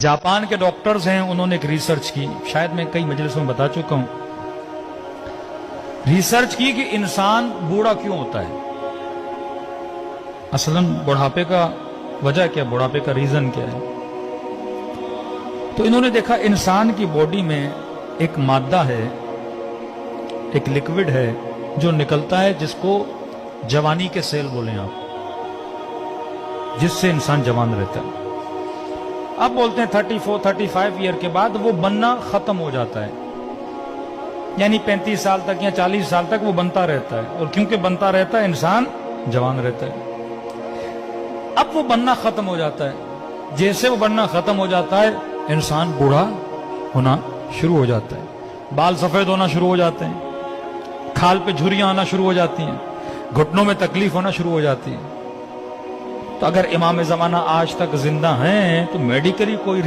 Japan के doctors हैं, उन्होंने एक रिसर्च की, शायद मैं कई मजलिसों में बता चुका हूं, रिसर्च की कि इंसान बूढ़ा क्यों होता है। असलन बुढ़ापे का वजह क्या, बुढ़ापे का रीजन क्या है। तो इन्होंने देखा इंसान की बॉडी में एक मादा है, एक लिक्विड है जो निकलता है, जिसको जवानी के सेल बोलें आप, जिससे इंसान जवान रहता है। अब बोलते हैं 34-35 ईयर के बाद वो बनना खत्म हो जाता है, यानी 35 साल तक या 40 साल तक वो बनता रहता है, और क्योंकि बनता रहता है इंसान जवान रहता है। अब वो बनना खत्म हो जाता है, जैसे वो बनना खत्म हो जाता है इंसान बूढ़ा होना शुरू हो जाता है, बाल सफेद होना शुरू हो जाते हैं, खाल पे झुर्रियां आना शुरू हो जाती हैं, घुटनों में तकलीफ होना शुरू हो जाती है। तो अगर इमाम ज़माना आज तक जिंदा हैं तो मेडिकली कोई